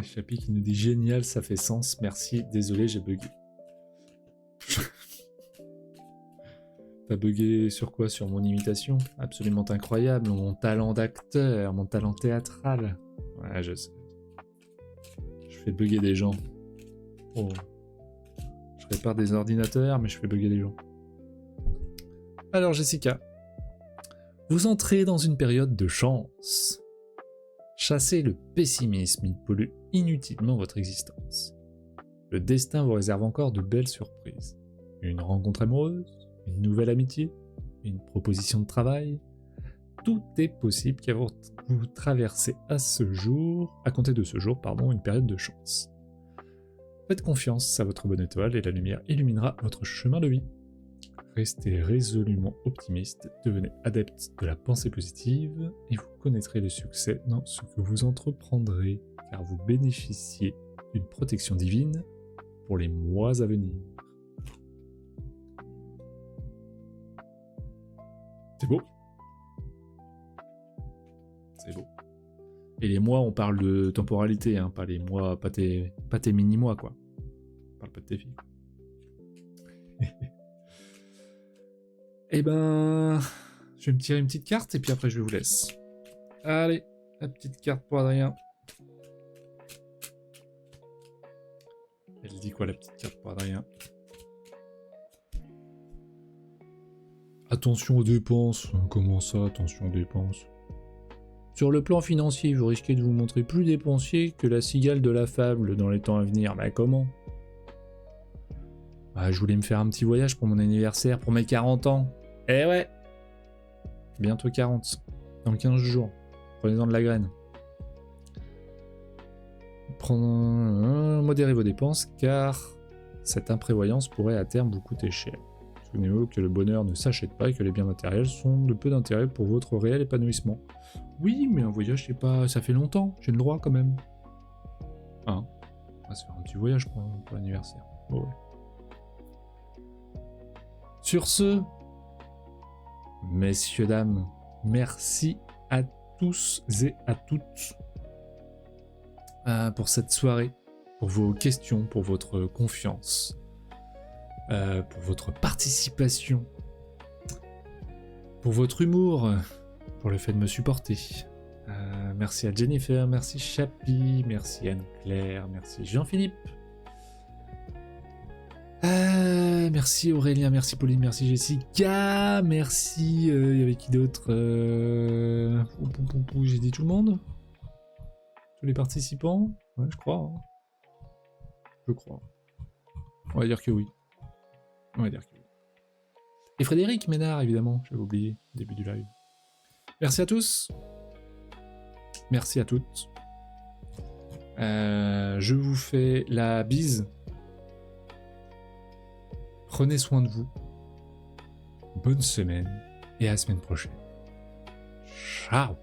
Speaker 1: Chapi qui nous dit génial, ça fait sens, merci, désolé, j'ai bugué. T'as bugué sur quoi? Sur mon imitation? Absolument incroyable, mon talent d'acteur, mon talent théâtral. Ouais, je sais. Je fais bugger des gens. Oh. Je répare des ordinateurs, mais je fais bugger des gens. Alors Jessica, vous entrez dans une période de chance. Chassez le pessimisme, il pollue inutilement votre existence. Le destin vous réserve encore de belles surprises. Une rencontre amoureuse, une nouvelle amitié, une proposition de travail. Tout est possible car vous traversez à compter de ce jour, une période de chance. Faites confiance à votre bonne étoile et la lumière illuminera votre chemin de vie. Restez résolument optimiste, devenez adepte de la pensée positive et vous connaîtrez le succès dans ce que vous entreprendrez, car vous bénéficiez d'une protection divine pour les mois à venir. C'est beau. C'est beau. Et les mois, on parle de temporalité, hein, pas les mois, pas tes mini-mois, quoi. On parle pas de tes filles. Eh ben, je vais me tirer une petite carte et puis après je vous laisse. Allez, la petite carte pour Adrien. Elle dit quoi la petite carte pour Adrien? Attention aux dépenses. Comment ça, attention aux dépenses? Sur le plan financier, vous risquez de vous montrer plus dépensier que la cigale de la fable dans les temps à venir. Mais comment? Je voulais me faire un petit voyage pour mon anniversaire, pour mes 40 ans. Eh ouais! Bientôt 40. Dans 15 jours. Prenez-en de la graine. Modérez vos dépenses, car cette imprévoyance pourrait à terme vous coûter cher. Souvenez-vous que le bonheur ne s'achète pas et que les biens matériels sont de peu d'intérêt pour votre réel épanouissement. Oui, mais un voyage, c'est pas... ça fait longtemps, j'ai le droit quand même. On va se faire un petit voyage pour l'anniversaire. Oh ouais. Sur ce, messieurs, dames, merci à tous et à toutes pour cette soirée, pour vos questions, pour votre confiance, pour votre participation, pour votre humour, pour le fait de me supporter. Merci à Jennifer, merci Chapi, merci Anne-Claire, merci Jean-Philippe. Merci Aurélien, merci Pauline, merci Jessica, merci... il y avait qui d'autre? J'ai dit tout le monde? Tous les participants? Ouais, je crois. Je crois. On va dire que oui. On va dire que oui. Et Frédéric Ménard, évidemment, j'avais oublié au début du live. Merci à tous. Merci à toutes. Je vous fais la bise. Prenez soin de vous. Bonne semaine et à la semaine prochaine. Ciao.